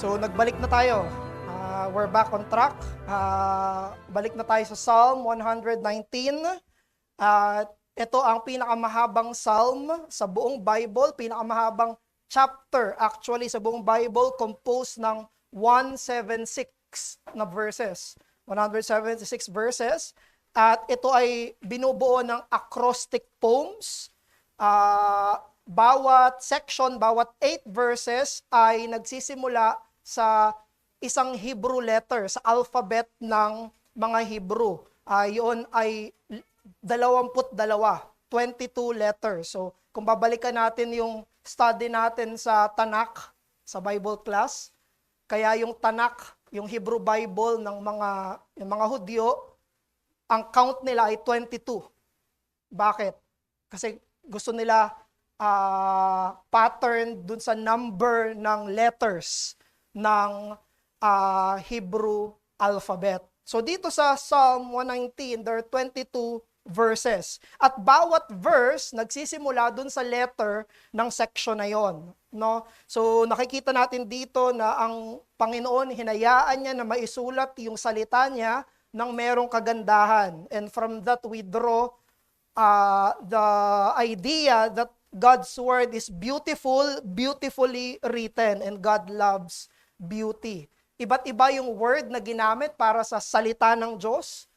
So, nagbalik na tayo. We're back on track. Balik na tayo sa Psalm 119. At ito ang pinakamahabang psalm sa buong Bible, pinakamahabang chapter actually sa buong Bible, composed ng 176 na verses. 176 verses. At ito ay binubuo ng acrostic poems. Bawat section, bawat 8 verses ay nagsisimula sa isang Hebrew letter, sa alphabet ng mga Hebrew. Yun ay 22, 22 letters. So, kung babalikan natin yung study natin sa Tanakh, sa Bible class, kaya yung Tanakh, yung Hebrew Bible ng mga Hudyo, ang count nila ay 22. Bakit? Kasi gusto nila pattern dun sa number ng letters ng Hebrew alphabet. So dito sa Psalm 119, there are 22 verses. At bawat verse nagsisimula dun sa letter ng section na yon, no? So nakikita natin dito na ang Panginoon hinayaan niya na maisulat yung salita niya ng merong kagandahan. And from that we draw the idea that God's word is beautiful, beautifully written, and God loves beauty. Iba't iba yung word na ginamit para sa salita ng Diyos.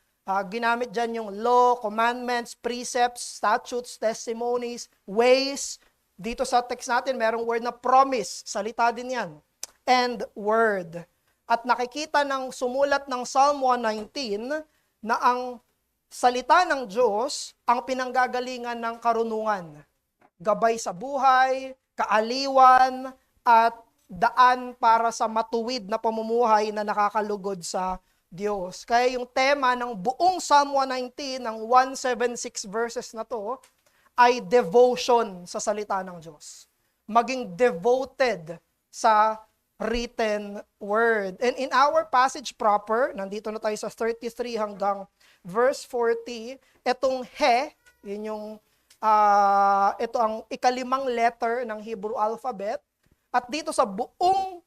Ginamit dyan yung law, commandments, precepts, statutes, testimonies, ways. Dito sa text natin, merong word na promise. Salita din yan. And word. At nakikita ng sumulat ng Psalm 119 na ang salita ng Diyos ang pinanggagalingan ng karunungan. Gabay sa buhay, kaaliwan, at daan para sa matuwid na pamumuhay na nakakalugod sa Diyos. Kaya yung tema ng buong Psalm 119, ng 176 verses na to, ay devotion sa salita ng Diyos. Maging devoted sa written word. And in our passage proper, nandito na tayo sa 33 hanggang verse 40, etong he, yun yung ito ang ikalimang letter ng Hebrew alphabet. At dito sa buong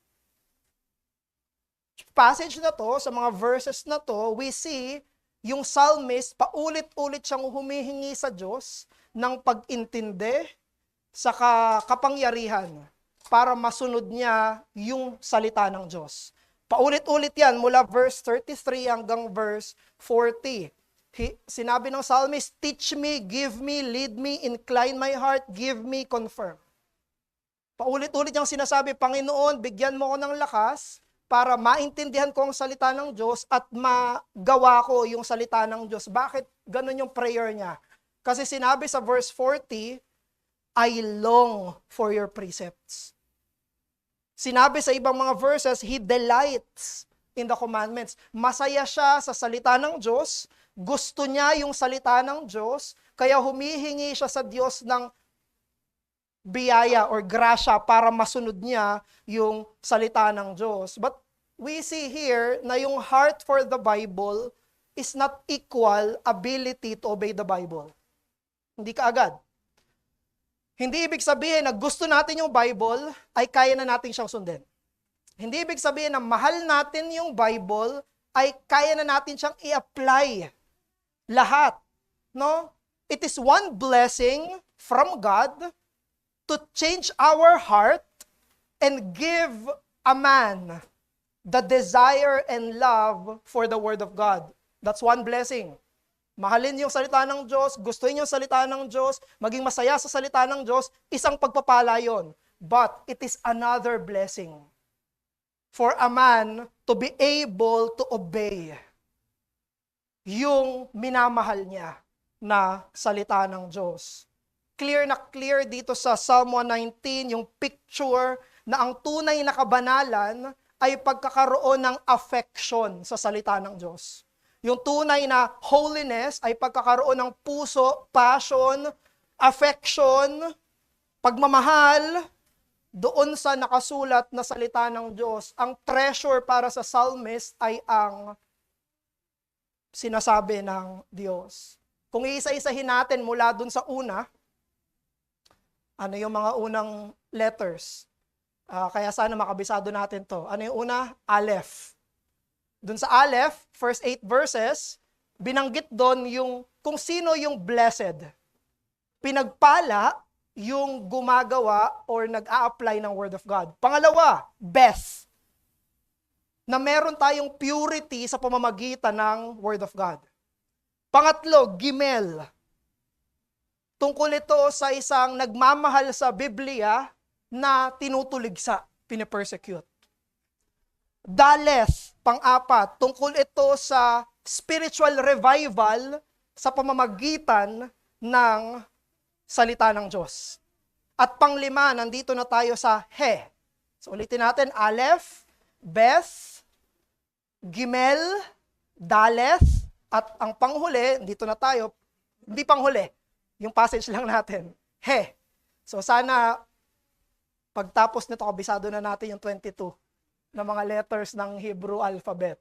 passage na to, sa mga verses na to, we see yung psalmist paulit-ulit siyang humihingi sa Diyos ng pag-intindi sa kapangyarihan para masunod niya yung salita ng Diyos. Paulit-ulit yan mula verse 33 hanggang verse 40. Sinabi ng psalmist, teach me, give me, lead me, incline my heart, give me, confirm. Paulit-ulit niyang sinasabi, Panginoon, bigyan mo ko ng lakas para maintindihan ko ang salita ng Diyos at magawa ko yung salita ng Diyos. Bakit ganun yung prayer niya? Kasi sinabi sa verse 40, I long for your precepts. Sinabi sa ibang mga verses, He delights in the commandments. Masaya siya sa salita ng Diyos, gusto niya yung salita ng Diyos, kaya humihingi siya sa Diyos ng biyaya or grasya para masunod niya yung salita ng Diyos. But we see here na yung heart for the Bible is not equal ability to obey the Bible. Hindi kaagad. Hindi ibig sabihin na gusto natin yung Bible ay kaya na natin siyang sundin. Hindi ibig sabihin na mahal natin yung Bible ay kaya na natin siyang i-apply lahat. No? It is one blessing from God to change our heart and give a man the desire and love for the Word of God. That's one blessing. Mahalin yung salita ng Diyos, gustuhin yung salita ng Diyos, maging masaya sa salita ng Diyos, isang pagpapala yun. But it is another blessing for a man to be able to obey yung minamahal niya na salita ng Diyos. Clear na clear dito sa Psalm 119 yung picture na ang tunay na kabanalan ay pagkakaroon ng affection sa salita ng Diyos. Yung tunay na holiness ay pagkakaroon ng puso, passion, affection, pagmamahal doon sa nakasulat na salita ng Diyos. Ang treasure para sa psalmist ay ang sinasabi ng Diyos. Kung iisa-isahin natin mula dun sa una, ano yung mga unang letters? Kaya sana makabisado natin to. Ano yung una? Aleph. Dun sa Aleph, first 8 verses, binanggit doon yung kung sino yung blessed. Pinagpala yung gumagawa or nag-a-apply ng Word of God. Pangalawa, Beth. Na meron tayong purity sa pamamagitan ng Word of God. Pangatlo, Gimel. Tungkol ito sa isang nagmamahal sa Biblia na tinutuligsa, pinipersecute. Daleth, pang-apat, tungkol ito sa spiritual revival sa pamamagitan ng salita ng Diyos. At panglima, nandito na tayo sa He. So ulitin natin, Aleph, Beth, Gimel, Daleth, at ang panghuli, dito na tayo, hindi panghuli, yung passage lang natin, He. So sana, pagtapos nito, kabisado na natin yung 22 na mga letters ng Hebrew alphabet.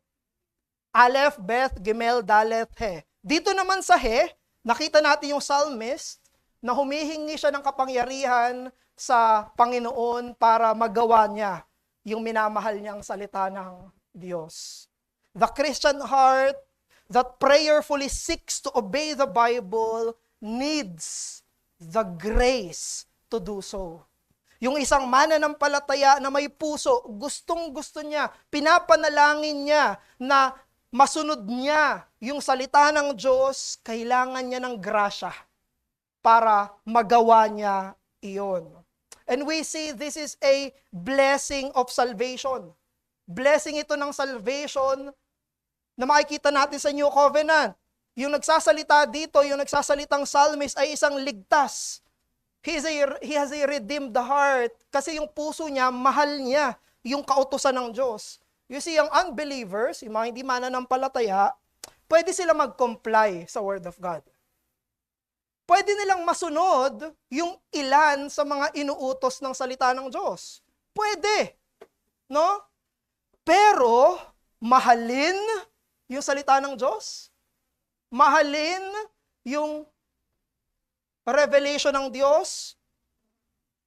Aleph, Beth, Gimel, Daleth, He. Dito naman sa He, nakita natin yung psalmist na humihingi siya ng kapangyarihan sa Panginoon para magawa niya yung minamahal niyang salita ng Diyos. The Christian heart that prayerfully seeks to obey the Bible needs the grace to do so. Yung isang mananampalataya na may puso, gustong-gusto niya, pinapanalangin niya na masunod niya yung salita ng Diyos, kailangan niya ng grasya para magawa niya iyon. And we see this is a blessing of salvation. Blessing ito ng salvation na makikita natin sa New Covenant. Yung nagsasalita dito, yung nagsasalitang psalmist ay isang ligtas. He has a redeemed heart kasi yung puso niya, mahal niya yung kautusan ng Diyos. You see, yung unbelievers, yung mga hindi mananampalataya, pwede sila mag-comply sa Word of God. Pwede nilang masunod yung ilan sa mga inuutos ng salita ng Diyos. Pwede. No? Pero, mahalin yung salita ng Diyos. Mahalin yung revelation ng Diyos.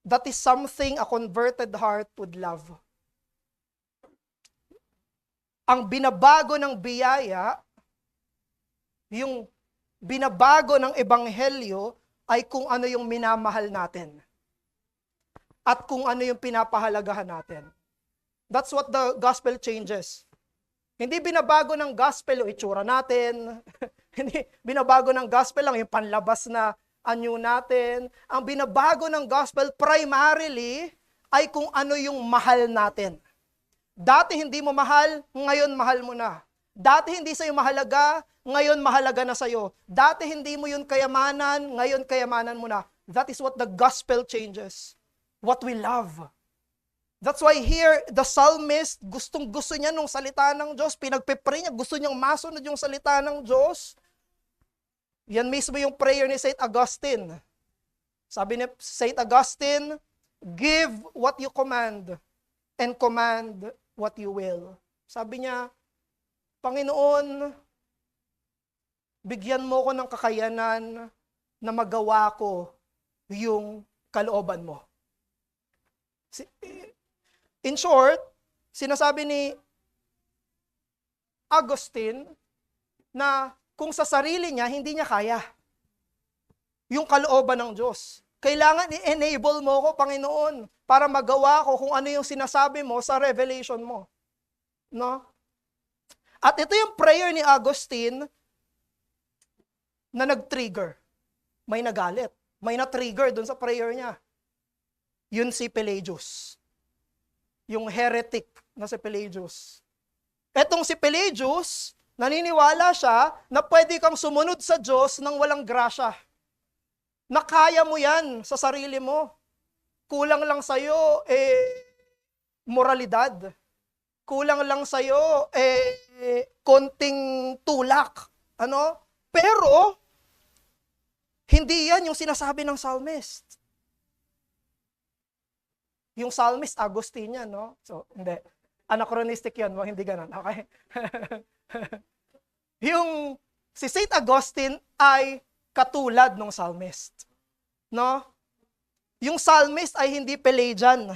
That is something a converted heart would love. Ang binabago ng biyaya, yung binabago ng ebanghelyo ay kung ano yung minamahal natin. At kung ano yung pinapahalagahan natin. That's what the gospel changes. Hindi binabago ng gospel yung itsura natin. Hindi binabago ng gospel lang yung panlabas na anyo natin. Ang binabago ng gospel primarily ay kung ano yung mahal natin. Dati hindi mo mahal, ngayon mahal mo na. Dati hindi sa'yo mahalaga, ngayon mahalaga na sa'yo. Dati hindi mo yun kayamanan, ngayon kayamanan mo na. That is what the gospel changes. What we love. That's why here, the psalmist, gustong-gusto niya nung salita ng Diyos, pinagpipray niya, gusto niyang masunod yung salita ng Diyos. Yan mismo yung prayer ni St. Augustine. Sabi ni St. Augustine, give what you command and command what you will. Sabi niya, Panginoon, bigyan mo ko ng kakayanan na magawa ko yung kalooban mo. In short, sinasabi ni Augustine na kung sa sarili niya, hindi niya kaya yung kalooban ng Diyos. Kailangan i-enable mo ko, Panginoon, para magawa ko kung ano yung sinasabi mo sa revelation mo. No? At ito yung prayer ni Augustine na nag-trigger. May nagalit. May na-trigger dun sa prayer niya. Yun si Pelagius. Yung heretic na si Pelagius. Etong si Pelagius, naniniwala siya na pwede kang sumunod sa Diyos nang walang grasya. Na kaya mo yan sa sarili mo. Kulang lang sa'yo, moralidad. Kulang lang sa'yo, konting tulak. Ano? Pero, hindi yan yung sinasabi ng psalmist. Yung psalmist, Augustinian, no? So, hindi. Anachronistic yun, hindi ganun. Okay? Yung si St. Augustine ay katulad ng psalmist. No? Yung psalmist ay hindi Pelagian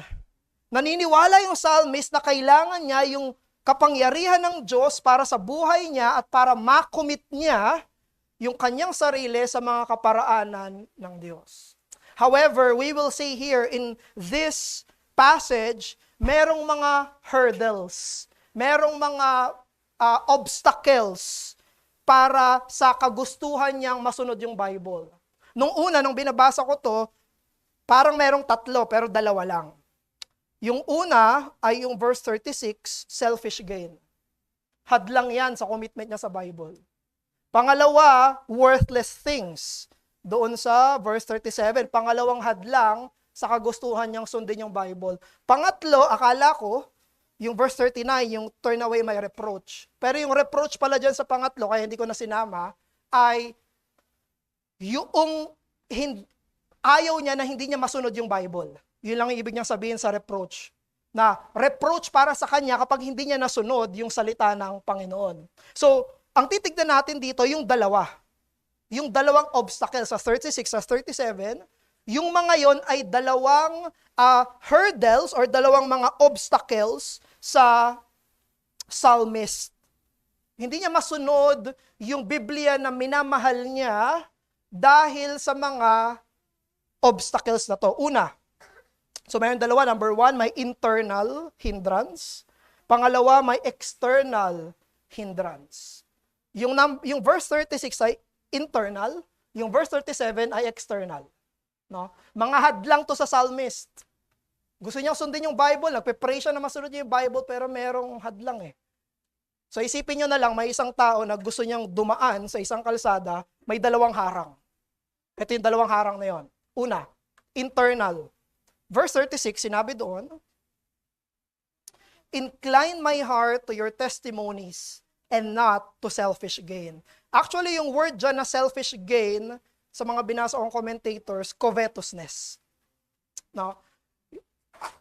Naniniwala yung psalmist na kailangan niya yung kapangyarihan ng Diyos para sa buhay niya at para makomit niya yung kanyang sarili sa mga kaparaanan ng Diyos. However, we will see here in this passage, merong mga hurdles, merong mga obstacles para sa kagustuhan niyang masunod yung Bible. Nung binabasa ko to, parang merong 3 pero 2 lang. Yung una ay yung verse 36, selfish gain. Hadlang yan sa commitment niya sa Bible. Pangalawa, worthless things. Doon sa verse 37, pangalawang hadlang sa kagustuhan niyang sundin yung Bible. Pangatlo, akala ko, yung verse 39, yung turn away my reproach. Pero yung reproach pala dyan sa pangatlo, kaya hindi ko na sinama, ay yung ayaw niya na hindi niya masunod yung Bible. Yun lang yung ibig niyang sabihin sa reproach. Na reproach para sa kanya kapag hindi niya nasunod yung salita ng Panginoon. So, ang titignan natin dito, yung dalawa. Yung dalawang obstacles sa 36, sa 37, yung mga yon ay dalawang hurdles or dalawang mga obstacles sa psalmist. Hindi niya masunod yung Biblia na minamahal niya dahil sa mga obstacles na to. Una, so mayroon dalawa. Number 1, may internal hindrance. Pangalawa, may external hindrance. Yung verse 36 ay internal, yung verse 37 ay external. No? Mga hadlang to sa psalmist. Gusto niyang sundin yung Bible, nagpe-pray siya na masunod niya yung Bible, pero merong hadlang eh. So isipin niyo na lang, may isang tao na gusto niyang dumaan sa isang kalsada, may 2 harang. Ito yung 2 harang na yon. Una, internal. Verse 36, sinabi doon, incline my heart to your testimonies and not to selfish gain. Actually, yung word dyan na selfish gain, sa mga binasa kong commentators, covetousness. No?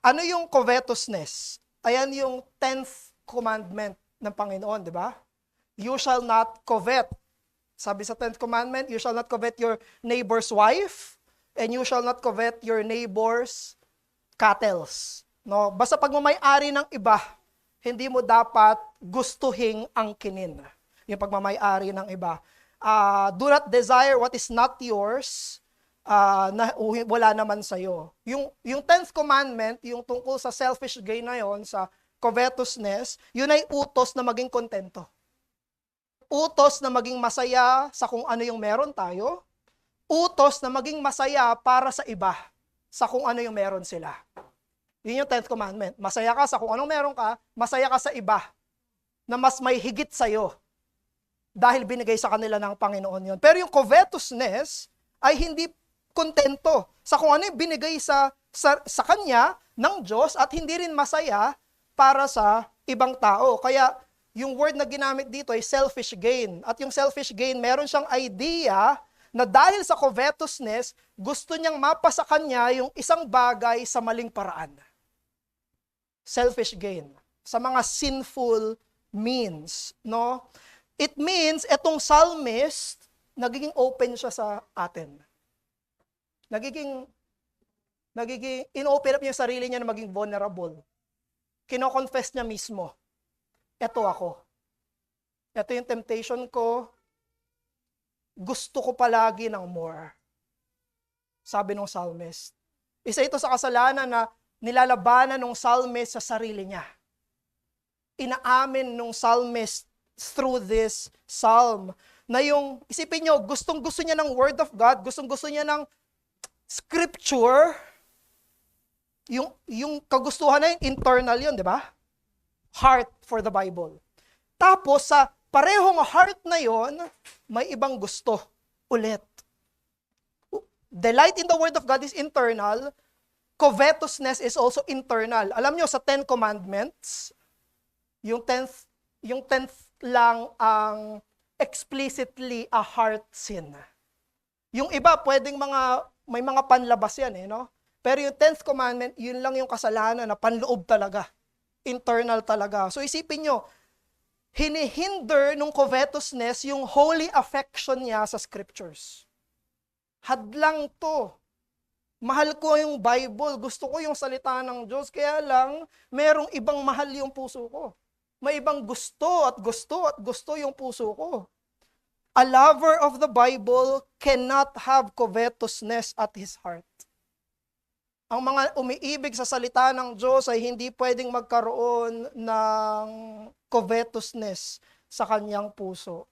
Ano yung covetousness? Ayan yung 10th commandment ng Panginoon, di ba? You shall not covet. Sabi sa 10th commandment, you shall not covet your neighbor's wife, and you shall not covet your neighbor's cattle. No? Basta pagmamay-ari ng iba, hindi mo dapat gustuhing angkinin. Yung pagmamay-ari ng iba. Do not desire what is not yours, na wala naman sa'yo. Yung 10th commandment, yung tungkol sa selfish gain na yon, sa covetousness, yun ay utos na maging kontento. Utos na maging masaya sa kung ano yung meron tayo. Utos na maging masaya para sa iba, sa kung ano yung meron sila. Yun yung 10th commandment. Masaya ka sa kung anong meron ka, masaya ka sa iba, na mas may higit sa'yo. Dahil binigay sa kanila ng Panginoon yun. Pero yung covetousness ay hindi kontento sa kung ano yung binigay sa kanya ng Diyos at hindi rin masaya para sa ibang tao. Kaya yung word na ginamit dito ay selfish gain. At yung selfish gain, meron siyang idea na dahil sa covetousness, gusto niyang mapasa kanya yung isang bagay sa maling paraan. Selfish gain. Sa mga sinful means. No? It means, etong psalmist, nagiging open siya sa atin. Nagiging in-open up niya yung sarili niya na maging vulnerable. Kino-confess niya mismo, eto ako. Ito yung temptation ko. Gusto ko palagi ng more. Sabi ng psalmist. Isa ito sa kasalanan na nilalabanan ng psalmist sa sarili niya. Inaamin ng psalmist through this psalm na yung, isipin nyo, gustong-gusto niya ng Word of God, gustong-gusto niya ng Scripture, yung kagustuhan na yun, internal yun, di ba? Heart for the Bible. Tapos, sa parehong heart na yon, may ibang gusto ulit. Delight in the Word of God is internal. Covetousness is also internal. Alam nyo, sa 10 Commandments, yung 10th lang ang explicitly a heart sin. Yung iba, may mga panlabas yan, no? Pero yung 10th commandment, yun lang yung kasalanan na panloob talaga. Internal talaga. So isipin nyo, hinihinder nung covetousness yung holy affection niya sa scriptures. Hadlang to. Mahal ko yung Bible, gusto ko yung salita ng Diyos, kaya lang, merong ibang mahal yung puso ko. May ibang gusto at gusto at gusto yung puso ko. A lover of the Bible cannot have covetousness at his heart. Ang mga umiibig sa salita ng Diyos ay hindi pwedeng magkaroon ng covetousness sa kanyang puso.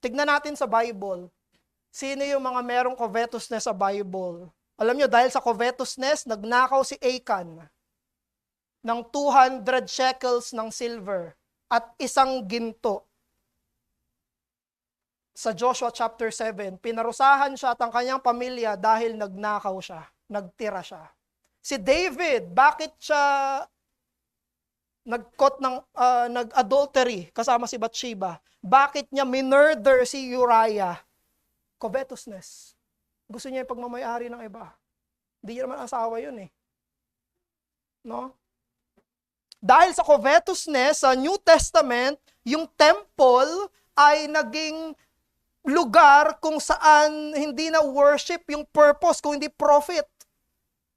Tignan natin sa Bible. Sino yung mga merong covetousness sa Bible? Alam nyo, dahil sa covetousness, nagnakaw si Achan ng 200 shekels ng silver at isang ginto. Sa Joshua chapter 7, pinarusahan siya at ang kanyang pamilya dahil nagnakaw siya, nagtira siya. Si David, bakit siya nag-adultery kasama si Bathsheba? Bakit niya minurder si Uriah? Covetousness. Gusto niya yung pagmamayari ng iba. Hindi niya naman asawa yun eh. No? Dahil sa covetousness, sa New Testament, yung temple ay naging lugar kung saan hindi na worship yung purpose, kung hindi profit.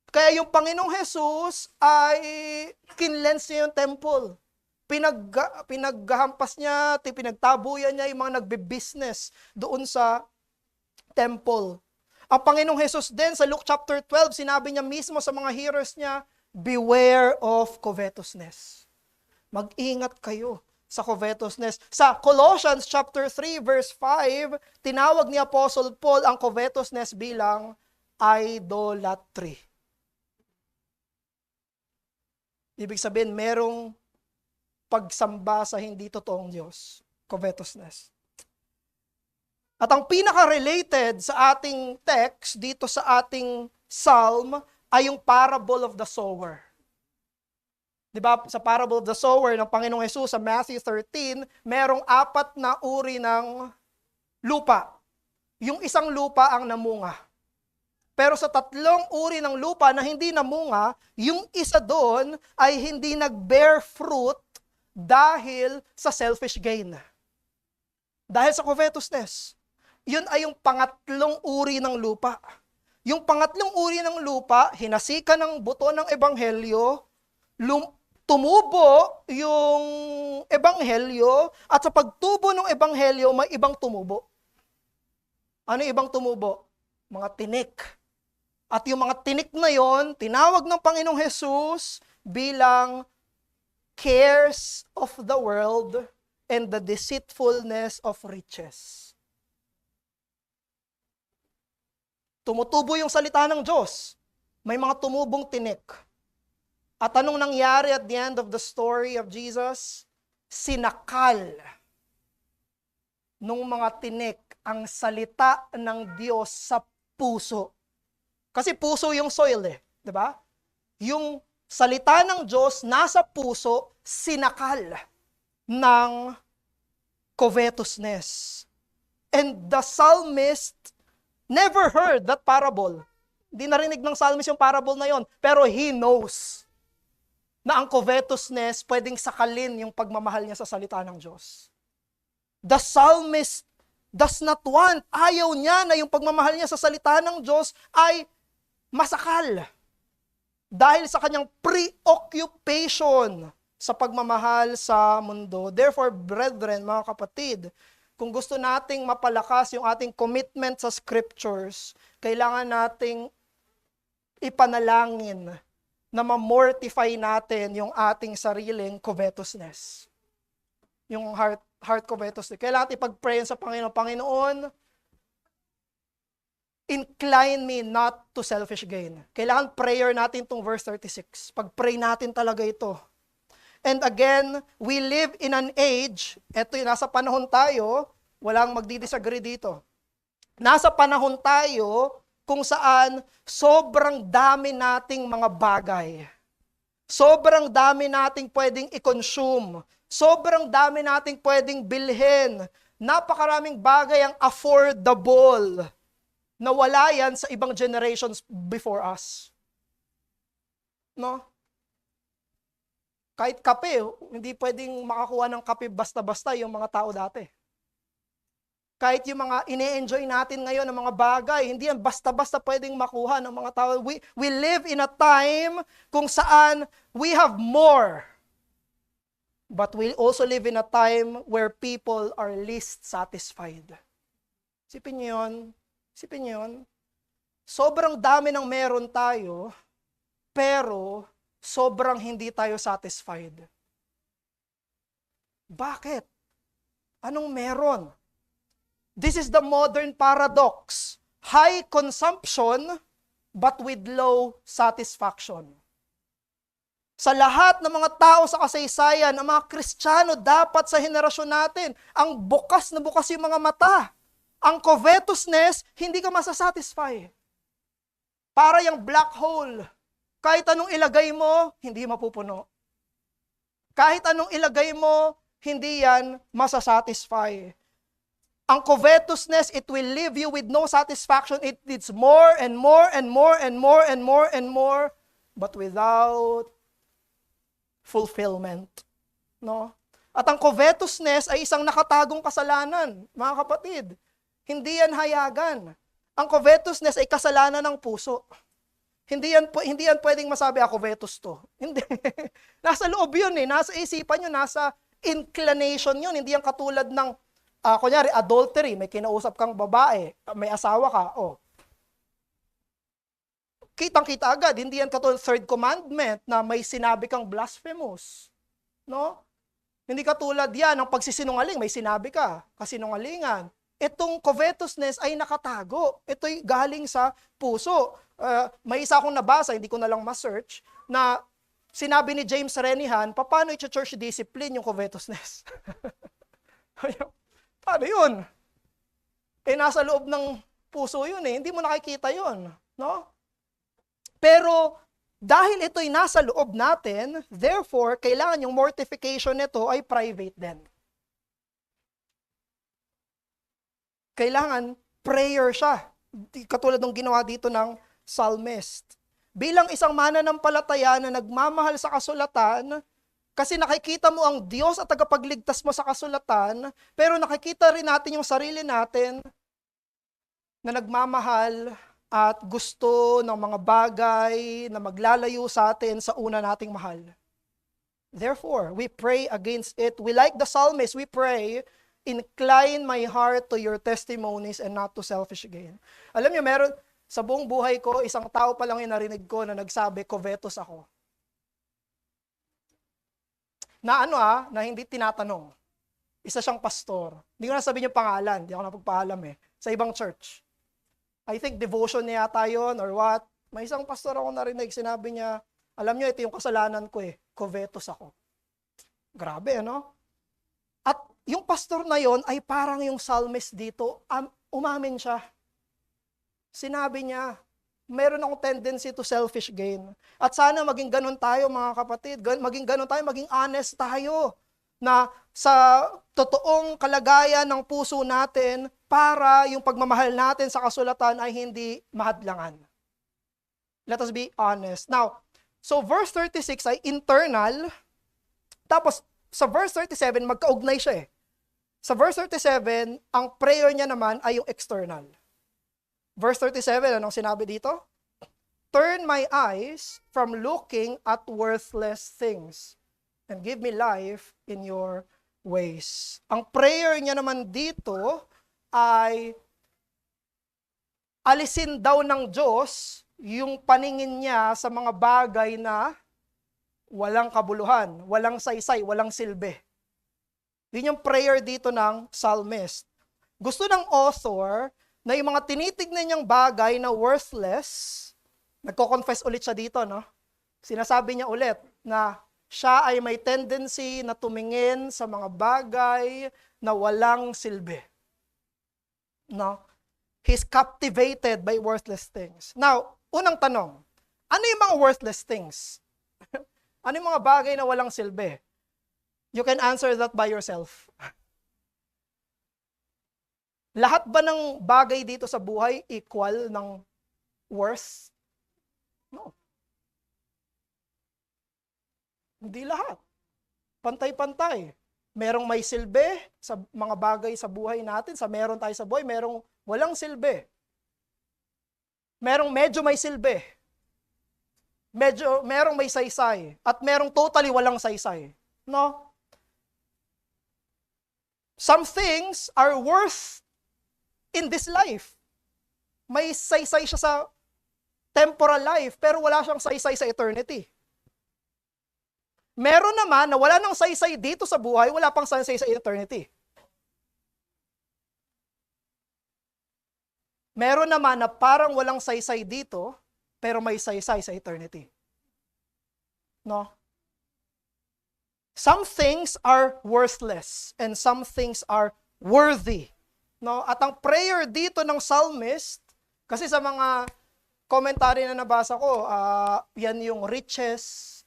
Kaya yung Panginoong Jesus ay kinlens niya yung temple. Pinaghampas niya, pinagtabuyan niya yung mga nagbe-business doon sa temple. Ang Panginoong Jesus din sa Luke chapter 12, sinabi niya mismo sa mga hearers niya, beware of covetousness. Mag-ingat kayo sa covetousness. Sa Colossians chapter 3 verse 5, tinawag ni Apostle Paul ang covetousness bilang idolatry. Ibig sabihin, merong pagsamba sa hindi totoong Diyos. Covetousness. At ang pinaka-related sa ating text dito sa ating psalm ay yung parable of the sower. Diba, sa parable of the sower ng Panginoong Hesus sa Matthew 13, merong 4 na uri ng lupa. Yung isang lupa ang namunga. Pero sa 3 uri ng lupa na hindi namunga, yung isa doon ay hindi nag-bear fruit dahil sa selfish gain. Dahil sa covetousness. Yun ay yung pangatlong uri ng lupa. Yung pangatlong uri ng lupa, hinasika ng buto ng ebanghelyo, tumubo yung ebanghelyo, at sa pagtubo ng ebanghelyo, may ibang tumubo. Ano yung ibang tumubo? Mga tinik. At yung mga tinik na yon, tinawag ng Panginoong Jesus bilang cares of the world and the deceitfulness of riches. Tumutubo yung salita ng Diyos. May mga tumubong tinik. At anong nangyari at the end of the story of Jesus? Sinakal nung mga tinik ang salita ng Diyos sa puso. Kasi puso yung soil eh, di ba? Yung salita ng Diyos nasa puso, sinakal ng covetousness. And the psalmist never heard that parable. Hindi narinig ng psalmist yung parable na yon, pero he knows na ang covetousness pwedeng sakalin yung pagmamahal niya sa salita ng Diyos. The psalmist does not want, ayaw niya na yung pagmamahal niya sa salita ng Diyos ay masakal. Dahil sa kanyang preoccupation sa pagmamahal sa mundo. Therefore, brethren, mga kapatid, kung gusto nating mapalakas yung ating commitment sa scriptures, kailangan nating ipanalangin na ma-mortify natin yung ating sariling covetousness. Yung heart covetousness. Kailangan natin ipag-prayan sa Panginoon, Panginoon, incline me not to selfish gain. Kailangan prayer natin itong verse 36. Pag-pray natin talaga ito. And again, we live in an age, eto yung nasa panahon tayo, walang magdi-disagree dito. Nasa panahon tayo kung saan sobrang dami nating mga bagay. Sobrang dami nating pwedeng i-consume. Sobrang dami nating pwedeng bilhin. Napakaraming bagay ang affordable na wala yan sa ibang generations before us. No? Kahit kape, hindi pwedeng makakuha ng kape basta-basta yung mga tao dati. Kahit yung mga ine-enjoy natin ngayon ng mga bagay, hindi yan basta-basta pwedeng makuha ng mga tao. We live in a time kung saan we have more. But we also live in a time where people are least satisfied. Isipin niyo yun. Isipin niyo yun. Sobrang dami ng meron tayo, pero sobrang hindi tayo satisfied. Bakit? Anong meron? This is the modern paradox. High consumption, but with low satisfaction. Sa lahat ng mga tao sa kasaysayan, ang mga Kristiyano dapat sa henerasyon natin, ang bukas na bukas yung mga mata. Ang covetousness, hindi ka masasatisfy. Para yung black hole. Kahit anong ilagay mo, hindi mapupuno. Kahit anong ilagay mo, hindi yan masasatisfy. Ang covetousness, it will leave you with no satisfaction. It needs more and more and more and more and more and more, but without fulfillment. No? At ang covetousness ay isang nakatagong kasalanan, mga kapatid. Hindi yan hayagan. Ang covetousness ay kasalanan ng puso. Hindi yan pwedeng masabi, covetous to. Hindi. Nasa loob yun eh. Nasa isipan yun, nasa inclination yun. Hindi yan katulad ng kunyari, adultery, may kinausap kang babae, may asawa ka, kitang-kita agad, hindi yan katulad third commandment na may sinabi kang blasphemous. No? Hindi katulad yan, ang pagsisinungaling, may sinabi ka, kasinungalingan. Itong covetousness ay nakatago. Ito'y galing sa puso. May isa akong nabasa, hindi ko na lang ma-search, na sinabi ni James Renihan, paano i-church discipline yung covetousness? Paano yun? Nasa loob ng puso yun eh. Hindi mo nakikita yun. No? Pero, dahil ito'y nasa loob natin, therefore, kailangan yung mortification nito ay private din. Kailangan prayer siya. Katulad ng ginawa dito ng psalmist. Bilang isang mananampalataya na nagmamahal sa kasulatan, kasi nakikita mo ang Diyos at tagapagligtas mo sa kasulatan, pero nakikita rin natin yung sarili natin na nagmamahal at gusto ng mga bagay na maglalayo sa atin sa una nating mahal. Therefore, we pray against it. We like the psalmist, we pray, incline my heart to your testimonies and not to selfish gain. Alam niyo, meron, sa buong buhay ko, isang tao pa lang yung narinig ko na nagsabi, covetous ako. Na na hindi tinatanong. Isa siyang pastor. Hindi ko na sabihin yung pangalan, hindi ako napagpaalam sa ibang church. I think devotion niya yata yun or what. May isang pastor ako narinig, sinabi niya, alam niyo, ito yung kasalanan ko covetous ako. Grabe, At yung pastor na yon ay parang yung psalmist dito, umamin siya. Sinabi niya, meron akong tendency to selfish gain. At sana maging ganun tayo mga kapatid, maging ganun tayo, maging honest tayo na sa totoong kalagayan ng puso natin para yung pagmamahal natin sa kasulatan ay hindi mahadlangan. Let us be honest. Now, so verse 36 ay internal, tapos sa verse 37 magkaugnay siya Sa verse 37, ang prayer niya naman ay yung external. Verse 37, anong sinabi dito? Turn my eyes from looking at worthless things and give me life in your ways. Ang prayer niya naman dito ay alisin daw ng Diyos yung paningin niya sa mga bagay na walang kabuluhan, walang saysay, walang silbi. Yun yung prayer dito ng psalmist. Gusto ng author na yung mga tinitignan niyang bagay na worthless, nagko-confess ulit siya dito, Sinasabi niya ulit na siya ay may tendency na tumingin sa mga bagay na walang silbi. He's captivated by worthless things. Now, unang tanong, ano yung mga worthless things? Ano yung mga bagay na walang silbi? You can answer that by yourself. Lahat ba ng bagay dito sa buhay equal ng worth? No. Hindi lahat. Pantay-pantay. Merong may silbi sa mga bagay sa buhay natin, sa meron tayo sa buhay, merong walang silbi. Merong medyo may silbi. Merong may saysay. At merong totally walang saysay. No? Some things are worth in this life. May saysay siya sa temporal life, pero wala siyang saysay sa eternity. Meron naman na wala nang saysay dito sa buhay, wala pang saysay sa eternity. Meron naman na parang walang saysay dito, pero may saysay sa eternity. No? Some things are worthless and some things are worthy. No? At ang prayer dito ng psalmist, kasi sa mga commentary na nabasa ko, yan yung riches,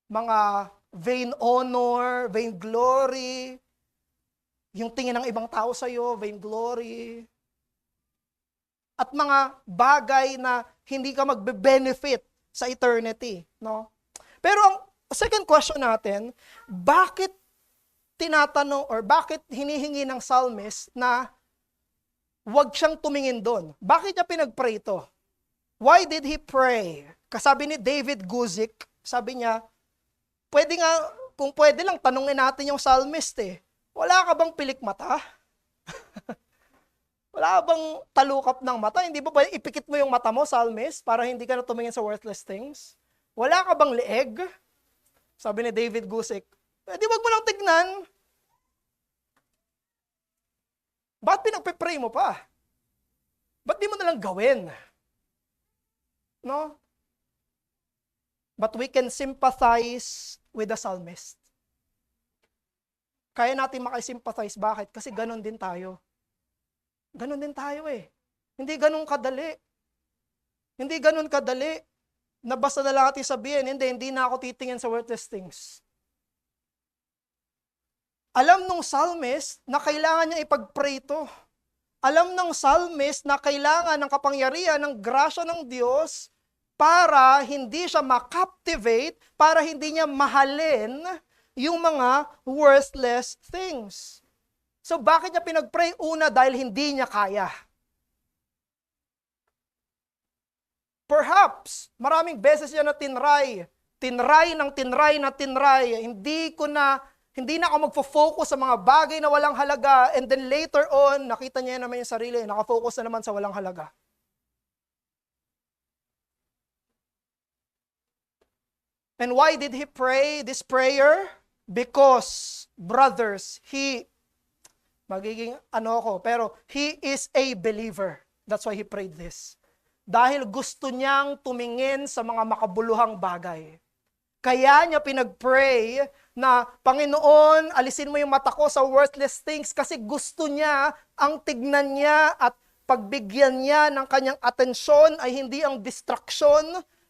mga vain honor, vain glory, yung tingin ng ibang tao sa'yo, vain glory, at mga bagay na hindi ka magbe-benefit sa eternity. No? Pero ang second question natin, bakit tinatanong or bakit hinihingi ng psalmist na wag siyang tumingin doon? Bakit niya pinag-pray ito? Why did he pray? Kasabi ni David Guzik, sabi niya, pwede nga, kung pwede lang, tanungin natin yung psalmist eh. Wala ka bang pilik mata? Wala ka bang talukap ng mata? Hindi ba pwede ipikit mo yung mata mo, psalmist, para hindi ka na tumingin sa worthless things? Wala ka bang leeg? Sabi ni David Guzik, di wag mo lang tignan. Ba't pinagpe-pray mo pa? Ba't di mo nalang gawin? No? But we can sympathize with the psalmist. Kaya natin makasympathize. Bakit? Kasi ganon din tayo. Ganon din tayo eh. Hindi ganon kadali. Hindi ganon kadali na basta na lang natin sabihin, hindi na ako titingin sa worthless things. Alam nung psalmist na kailangan niya ipag-pray ito. Alam ng psalmist na kailangan ng kapangyarihan, ng grasya ng Diyos para hindi siya ma-captivate, para hindi niya mahalin yung mga worthless things. So bakit niya pinag-pray? Una, dahil hindi niya kaya. Perhaps, maraming beses niya na tinry na tinry. Hindi na ako magfo-focus sa mga bagay na walang halaga, and then later on, nakita niya naman yung sarili, nakafocus na naman sa walang halaga. And why did he pray this prayer? Because, brothers, he is a believer. That's why he prayed this. Dahil gusto niyang tumingin sa mga makabuluhang bagay. Kaya niya pinag-pray na, Panginoon, alisin mo yung mata ko sa worthless things kasi gusto niya ang tignan niya at pagbigyan niya ng kanyang atensyon ay hindi ang distraction,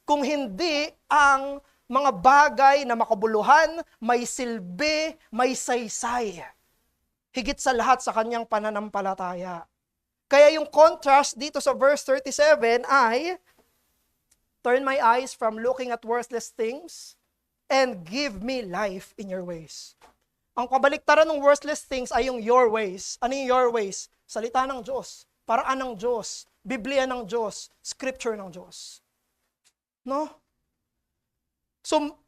kung hindi ang mga bagay na makabuluhan, may silbi, may saysay. Higit sa lahat sa kanyang pananampalataya. Kaya yung contrast dito sa verse 37 ay, turn my eyes from looking at worthless things and give me life in your ways. Ang kabaliktaran ng worthless things ay yung your ways. Ano yung your ways? Salita ng Diyos, paraan ng Diyos, Biblia ng Diyos, Scripture ng Diyos. No? So,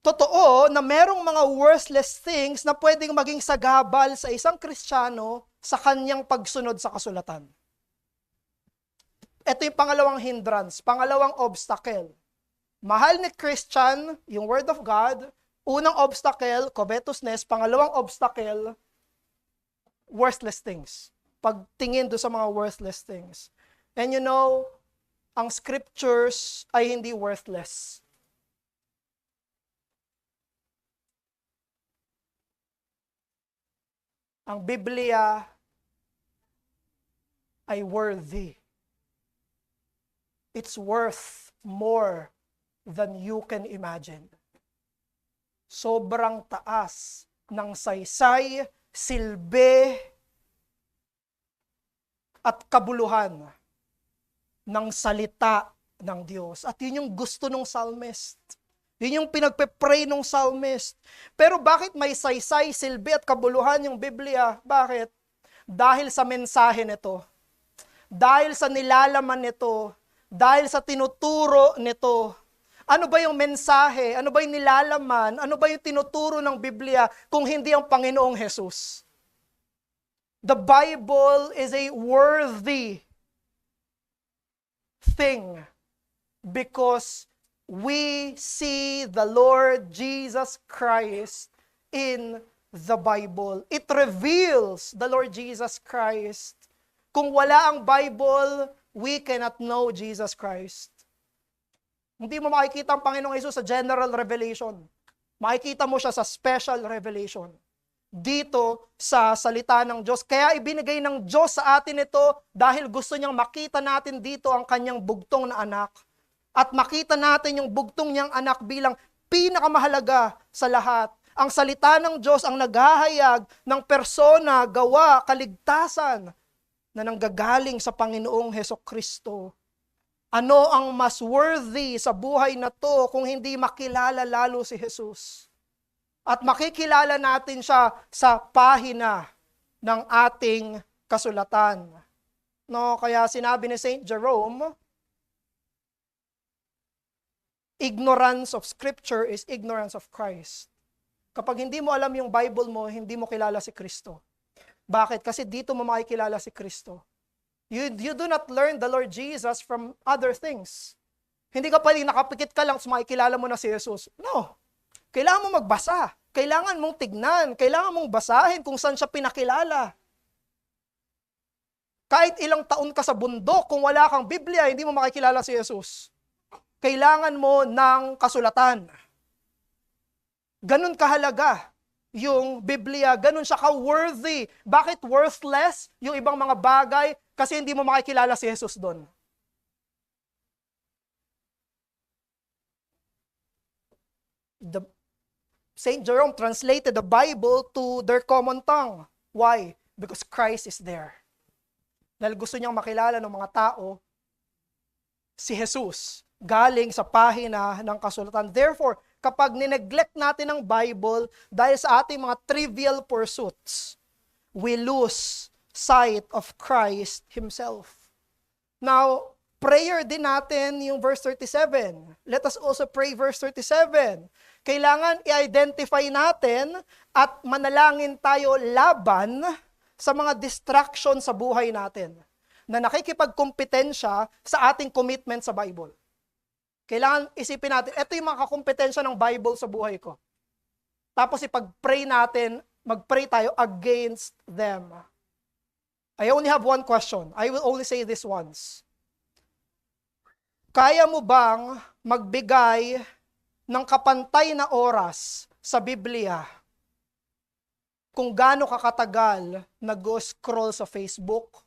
totoo na merong mga worthless things na pwedeng maging sagabal sa isang Kristiyano sa kanyang pagsunod sa kasulatan. Ito yung pangalawang hindrance, pangalawang obstacle. Mahal ni Christian, yung Word of God, unang obstacle, covetousness, pangalawang obstacle, worthless things. Pagtingin do sa mga worthless things. And you know, ang scriptures ay hindi worthless. Ang Biblia ay worthy. It's worth more than you can imagine. Sobrang taas ng saysay, silbi, at kabuluhan ng salita ng Diyos. At yun yung gusto ng psalmist. Yun yung pinagpe-pray ng psalmist. Pero bakit may saysay, silbi at kabuluhan yung Biblia? Bakit? Dahil sa mensahe nito. Dahil sa nilalaman nito. Dahil sa tinuturo nito. Ano ba yung mensahe? Ano ba yung nilalaman? Ano ba yung tinuturo ng Biblia kung hindi ang Panginoong Jesus? The Bible is a worthy thing because we see the Lord Jesus Christ in the Bible. It reveals the Lord Jesus Christ. Kung wala ang Bible, we cannot know Jesus Christ. Hindi mo makikita ang Panginoong Hesus sa general revelation. Makikita mo siya sa special revelation. Dito sa salita ng Diyos. Kaya ibinigay ng Diyos sa atin ito dahil gusto niyang makita natin dito ang kanyang bugtong na anak. At makita natin yung bugtong niyang anak bilang pinakamahalaga sa lahat. Ang salita ng Diyos ang naghahayag ng persona, gawa, kaligtasan na nanggagaling sa Panginoong Hesukristo. Ano ang mas worthy sa buhay na to kung hindi makilala lalo si Jesus? At makikilala natin siya sa pahina ng ating kasulatan. No, kaya sinabi ni Saint Jerome, ignorance of Scripture is ignorance of Christ. Kapag hindi mo alam yung Bible mo, hindi mo kilala si Kristo. Bakit? Kasi dito mo makikilala si Kristo. You do not learn the Lord Jesus from other things. Hindi ka pwedeng nakapikit ka lang, makikilala mo na si Jesus. No. Kailangan mo magbasa. Kailangan mong tignan. Kailangan mong basahin kung saan siya pinakilala. Kahit ilang taon ka sa bundok, kung wala kang Biblia, hindi mo makikilala si Jesus. Kailangan mo ng kasulatan. Ganun kahalaga yung Biblia. Ganun siya ka-worthy. Bakit worthless yung ibang mga bagay? Kasi hindi mo makikilala si Jesus doon. Saint Jerome translated the Bible to their common tongue. Why? Because Christ is there. Dahil gusto niyang makilala ng mga tao si Jesus galing sa pahina ng kasulatan. Therefore, kapag nineglect natin ang Bible dahil sa ating mga trivial pursuits, we lose sight of Christ Himself. Now, prayer din natin yung verse 37. Let us also pray verse 37. Kailangan i-identify natin at manalangin tayo laban sa mga distraction sa buhay natin na nakikipagkompetensya sa ating commitment sa Bible. Kailangan isipin natin, ito yung mga kakompetensya ng Bible sa buhay ko. Tapos ipag-pray natin, mag-pray tayo against them. I only have one question. I will only say this once. Kaya mo bang magbigay ng kapantay na oras sa Biblia kung gaano kakatagal nag-scroll sa Facebook,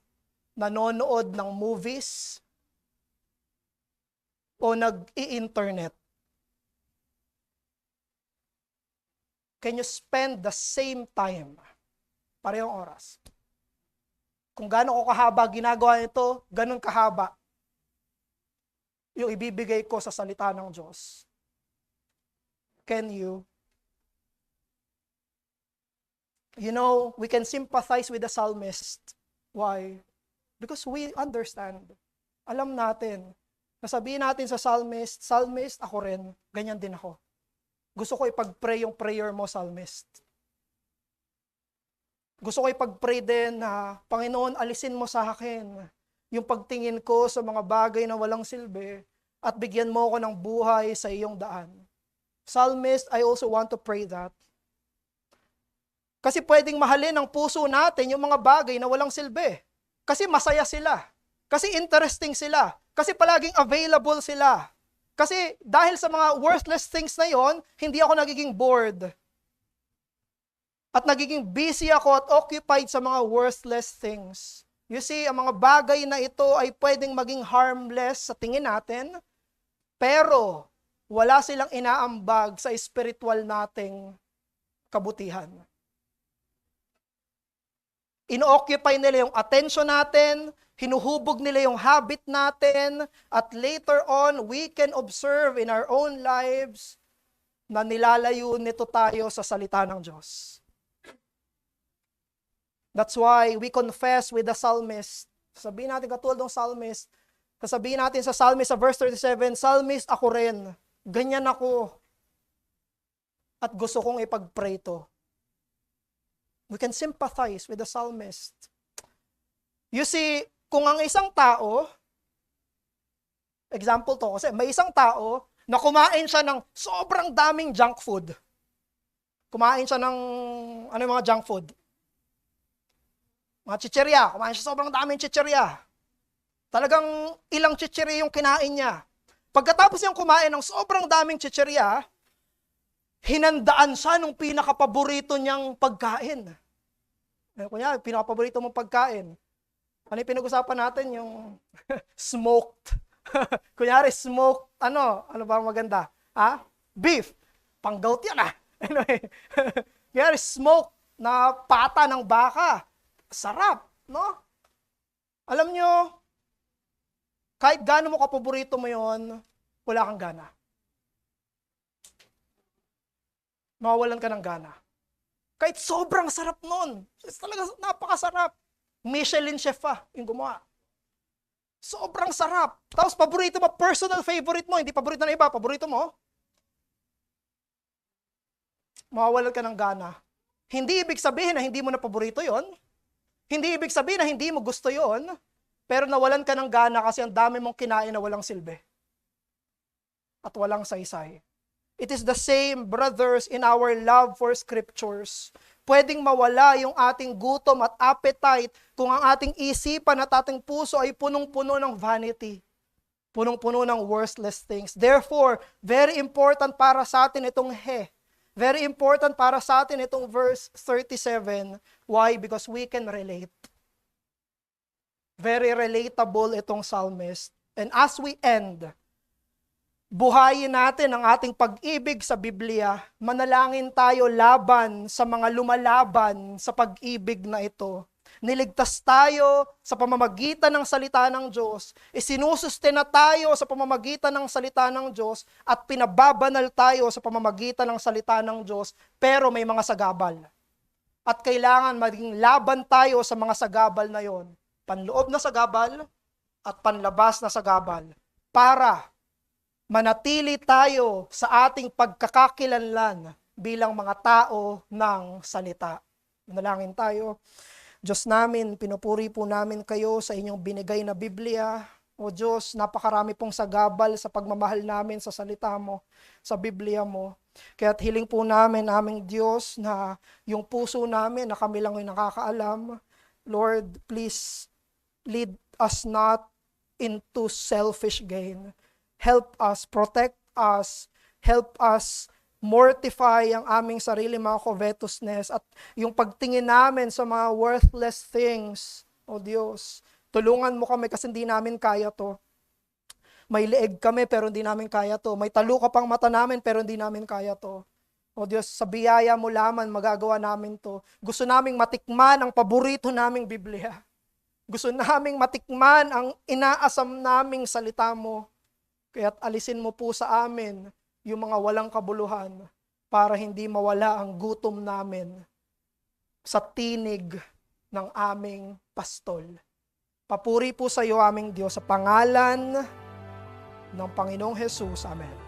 nanonood ng movies, o nag-i-internet? Can you spend the same time, parehong oras? Kung gaano ko kahaba ginagawa ito, ganun kahaba yung ibibigay ko sa salita ng Diyos. Can you? You know, we can sympathize with the psalmist. Why? Because we understand. Alam natin. Nasabihin natin sa psalmist, psalmist, ako rin, ganyan din ako. Gusto ko ipag-pray yung prayer mo, psalmist. Gusto ko ipag-pray din na, Panginoon, alisin mo sa akin yung pagtingin ko sa mga bagay na walang silbi at bigyan mo ko ng buhay sa iyong daan. Psalmist, I also want to pray that. Kasi pwedeng mahalin ng puso natin yung mga bagay na walang silbi. Kasi masaya sila. Kasi interesting sila. Kasi palaging available sila. Kasi dahil sa mga worthless things na yon, hindi ako nagiging bored. At nagiging busy ako at occupied sa mga worthless things. You see, ang mga bagay na ito ay pwedeng maging harmless sa tingin natin, pero wala silang inaambag sa spiritual nating kabutihan. Ino-occupy nila yung attention natin, hinuhubog nila yung habit natin, at later on, we can observe in our own lives na nilalayo nito tayo sa salita ng Diyos. That's why we confess with the psalmist. Sabihin natin katulad ng psalmist, sasabihin natin sa psalmist sa verse 37, Psalmist, ako rin, ganyan ako, at gusto kong ipag-pray to. We can sympathize with the psalmist. You see, kung ang isang tao, example to, kasi may isang tao na kumain siya ng sobrang daming junk food. Kumain siya ng, ano yung mga junk food? Mga chichirya. Kumain siya sobrang daming chichirya. Talagang ilang chichirya yung kinain niya. Pagkatapos niyang kumain ng sobrang daming chichirya, hinandaan siya nung pinakapaborito niyang pagkain. Kunya, pinakapaborito mong pagkain. Ano yung pinag-usapan natin? Yung smoked. Kunyari, smoked, ano ba maganda? Beef. Pang-goat yan Anyway, kunyari, smoked na pata ng baka. Sarap, no? Alam nyo, kahit gaano mo kapaborito mo yon, wala kang gana. Mawawalan ka ng gana. Kahit sobrang sarap nun. Talaga napakasarap. Michelin chef yung gumawa. Sobrang sarap. Tapos paborito mo, personal favorite mo, hindi paborito ng iba, paborito mo. Mawawalan ka ng gana. Hindi ibig sabihin na hindi mo na paborito yon. Hindi ibig sabihin na hindi mo gusto yon, pero nawalan ka ng gana kasi ang dami mong kinain na walang silbi. At walang saysay. It is the same, brothers, in our love for scriptures. Pwedeng mawala yung ating gutom at appetite kung ang ating isipan at ating puso ay punong-puno ng vanity. Punong-puno ng worthless things. Therefore, very important para sa atin itong Very important para sa atin itong verse 37. Why? Because we can relate. Very relatable itong psalmist. And as we end, buhayin natin ang ating pag-ibig sa Biblia. Manalangin tayo laban sa mga lumalaban sa pag-ibig na ito. Niligtas tayo sa pamamagitan ng salita ng Diyos. Isinusustina tayo sa pamamagitan ng salita ng Diyos at pinababanal tayo sa pamamagitan ng salita ng Diyos, pero may mga sagabal. At kailangan maging laban tayo sa mga sagabal na yon. Panloob na sagabal at panlabas na sagabal. Para manatili tayo sa ating pagkakakilanlan bilang mga tao ng salita. Manalangin tayo. Diyos namin, pinupuri po namin kayo sa inyong binigay na Biblia. O Diyos, napakarami pong sagabal sa pagmamahal namin sa salita mo, sa Biblia mo. Kaya't hiling po namin, aming Diyos, na yung puso namin na kami lang yung nakakaalam. Lord, please lead us not into selfish gain. Help us, protect us, help us mortify ang aming sarili, mga covetousness, at yung pagtingin namin sa mga worthless things. O Diyos, tulungan mo kami kasi hindi namin kaya to. May leeg kami pero hindi namin kaya to. May talo ka pang mata namin pero hindi namin kaya to. O Diyos, sa biyaya mo lamang magagawa namin to. Gusto naming matikman ang paborito naming Biblia. Gusto naming matikman ang inaasam naming salita mo. Kaya't alisin mo po sa amin yung mga walang kabuluhan para hindi mawala ang gutom namin sa tinig ng aming pastol. Papuri po sa iyo aming Diyos sa pangalan ng Panginoong Hesus. Amen.